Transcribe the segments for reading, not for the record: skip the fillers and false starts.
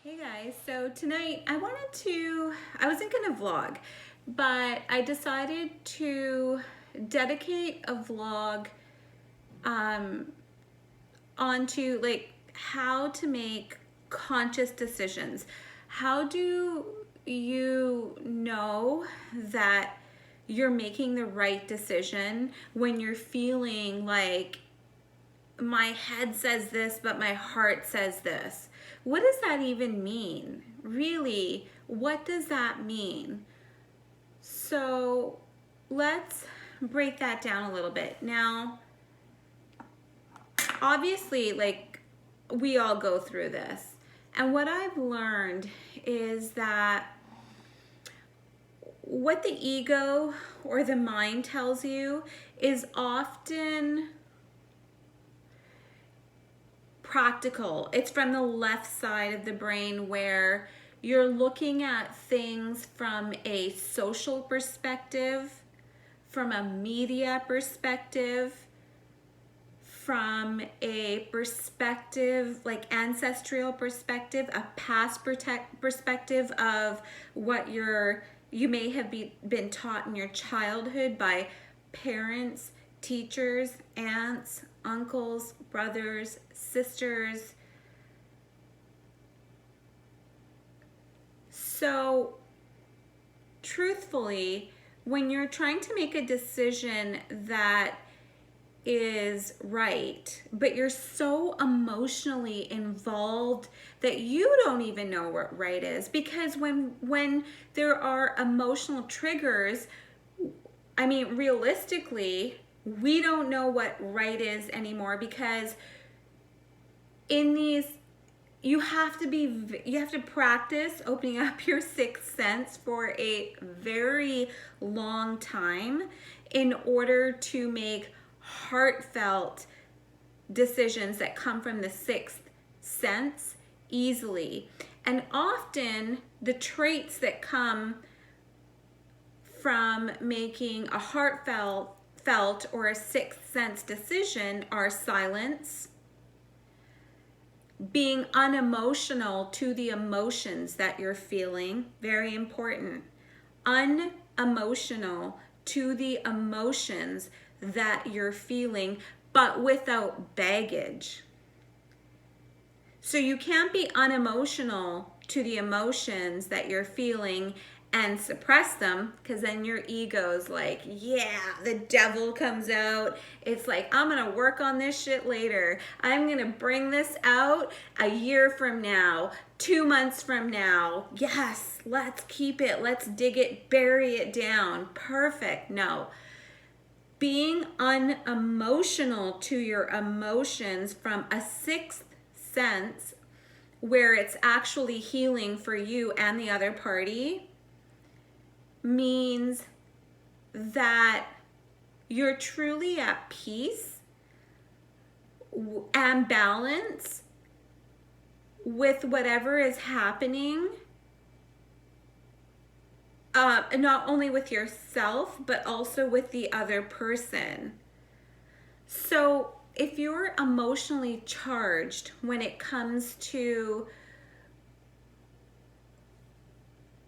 Hey guys, so tonight I wasn't gonna vlog, but I decided to dedicate a vlog um, onto like how to make conscious decisions. How do you know that you're making the right decision when you're feeling like my head says this, but my heart says this? What does that even mean? Really, what does that mean? So let's break that down a little bit. Now, obviously, like we all go through this. And what I've learned is that what the ego or the mind tells you is often practical. It's from the left side of the brain where you're looking at things from a social perspective, from a media perspective, from a perspective like ancestral perspective, a past perspective of what you may have been taught in your childhood by parents, teachers, aunts, uncles, brothers, sisters. So, truthfully, when you're trying to make a decision that is right, but you're so emotionally involved that you don't even know what right is, because when there are emotional triggers, I mean, realistically, we don't know what right is anymore, because in these you have to practice opening up your sixth sense for a very long time in order to make heartfelt decisions that come from the sixth sense easily. And often the traits that come from making a heartfelt or a sixth sense decision are silence, being unemotional to the emotions that you're feeling, very important. Unemotional to the emotions that you're feeling, but without baggage. So you can't be unemotional to the emotions that you're feeling and suppress them, because then your ego's like, yeah, the devil comes out. It's like, I'm gonna work on this shit later. I'm gonna bring this out a year from now, 2 months from now. Yes, let's keep it, let's dig it, bury it down. Perfect. No. Being unemotional to your emotions from a sixth sense where it's actually healing for you and the other party means that you're truly at peace and balance with whatever is happening, not only with yourself, but also with the other person. So if you're emotionally charged when it comes to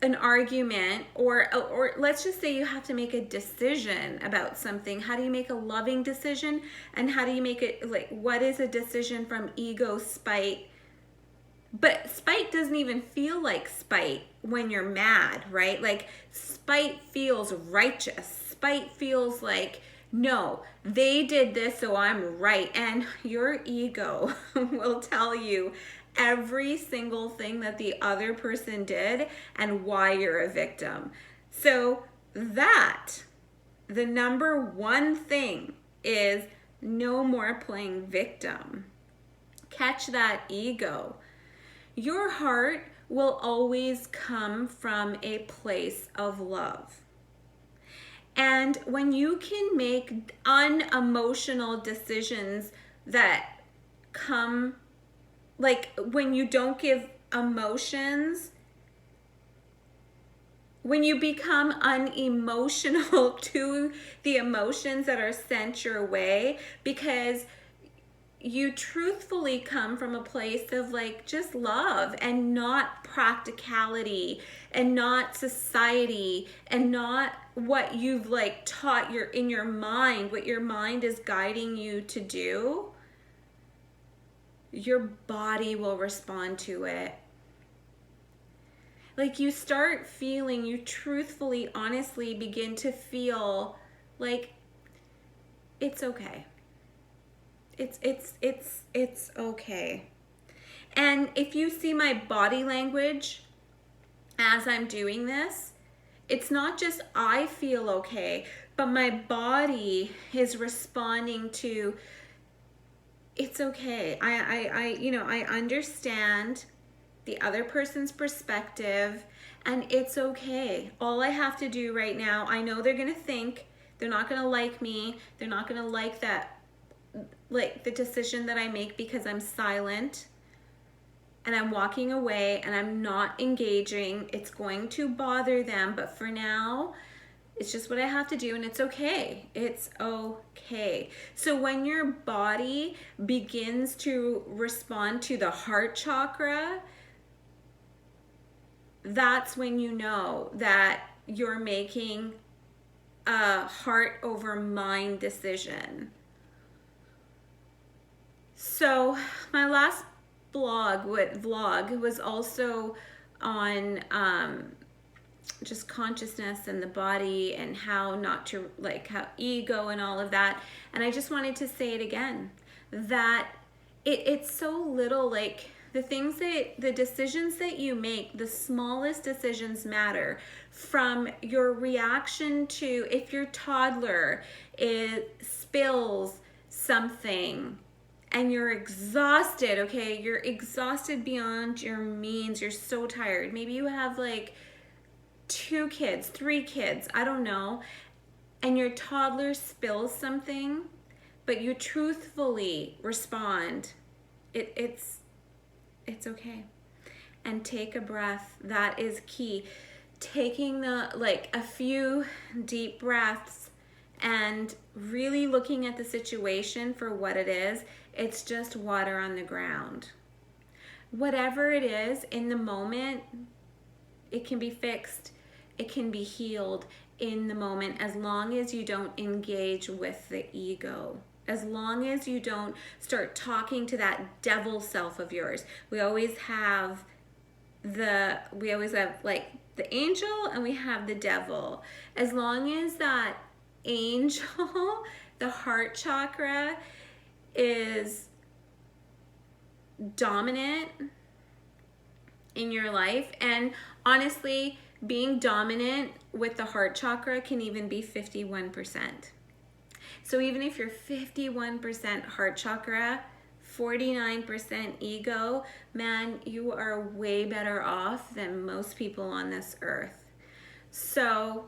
an argument, or let's just say you have to make a decision about something, how do you make a loving decision, and how do you make it, like, what is a decision from ego, spite? But spite doesn't even feel like spite when you're mad, right? Like, spite feels righteous. Spite feels like, no, they did this, so I'm right. And your ego will tell you every single thing that the other person did and why you're a victim. So that, the number one thing is no more playing victim. Catch that ego. Your heart will always come from a place of love. And when you can make unemotional decisions that come, like when you don't give emotions, when you become unemotional to the emotions that are sent your way, because you truthfully come from a place of like just love and not practicality and not society and not what you've like taught your in your mind, what your mind is guiding you to do, your body will respond to it. Like you start feeling, you truthfully, honestly begin to feel like it's okay. It's okay. And if you see my body language as I'm doing this, it's not just I feel okay, but my body is responding to it's okay. I understand the other person's perspective and it's okay. All I have to do right now, I know they're going to think, they're not going to like me, they're not going to like that, like the decision that I make because I'm silent and I'm walking away and I'm not engaging. It's going to bother them, but for now, it's just what I have to do and it's okay. It's okay. So when your body begins to respond to the heart chakra, that's when you know that you're making a heart over mind decision. So my last vlog was also on just consciousness and the body and how not to, like how ego and all of that. And I just wanted to say it again, that it's so little, like the decisions that you make, the smallest decisions matter. From your reaction to if your toddler spills something and you're exhausted, okay? You're exhausted beyond your means. You're so tired. Maybe you have like 2 kids, 3 kids, I don't know. And your toddler spills something, but you truthfully respond. It's okay. And take a breath. That is key. Taking a few deep breaths and really looking at the situation for what it is. It's just water on the ground. Whatever it is in the moment, it can be fixed. It can be healed in the moment as long as you don't engage with the ego. As long as you don't start talking to that devil self of yours. We always have like the angel and we have the devil. As long as that angel, the heart chakra, is dominant in your life, and honestly, being dominant with the heart chakra can even be 51%. So even if you're 51% heart chakra, 49% ego, man, you are way better off than most people on this earth. So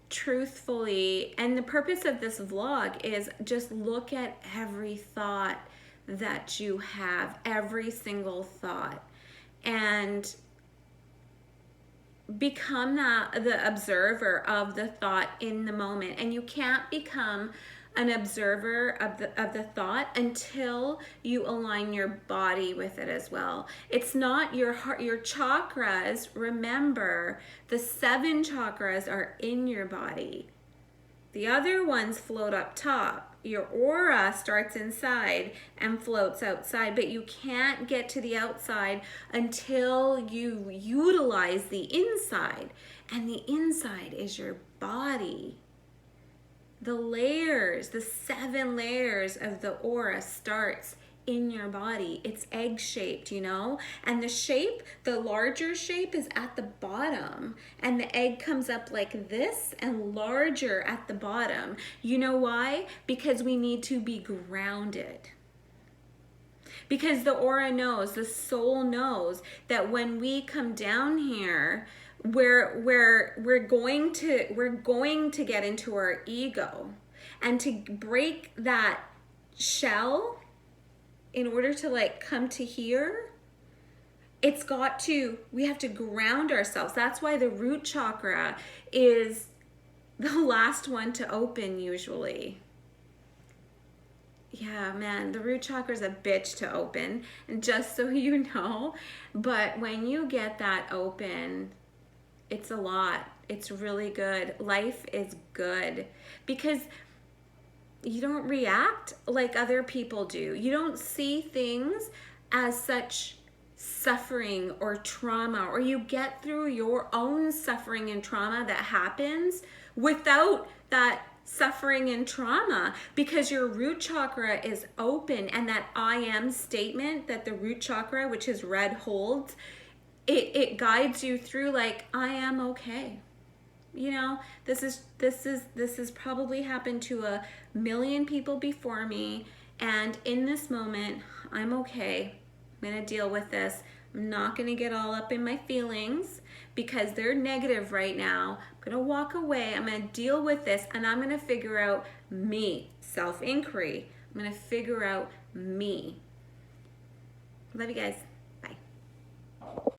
truthfully, and the purpose of this vlog is just look at every thought that you have, every single thought, and become the observer of the thought in the moment. And you can't become an observer of the thought until you align your body with it as well. It's not your heart, your chakras. Remember, the 7 chakras are in your body. The other ones float up top. Your aura starts inside and floats outside, but you can't get to the outside until you utilize the inside. And the inside is your body. The layers, the 7 layers of the aura starts in your body. It's egg-shaped, you know? And the shape, the larger shape is at the bottom. And the egg comes up like this and larger at the bottom. You know why? Because we need to be grounded. Because the aura knows, the soul knows that when we come down here, we're going to get into our ego, and to break that shell in order to like come to here, we have to ground ourselves. That's why the root chakra is the last one to open usually. Yeah, man, the root chakra is a bitch to open, and just so you know. But when you get that open, it's a lot. It's really good. Life is good because you don't react like other people do. You don't see things as such suffering or trauma, or you get through your own suffering and trauma that happens without that suffering and trauma, because your root chakra is open, and that I am statement that the root chakra, which is red, holds, it guides you through, like, I am okay. You know, this has probably happened to a million people before me, and in this moment I'm okay. I'm gonna deal with this. I'm not gonna get all up in my feelings because they're negative right now. I'm gonna walk away. I'm gonna deal with this, and I'm gonna figure out me. Self-inquiry. I'm gonna figure out me. Love you guys.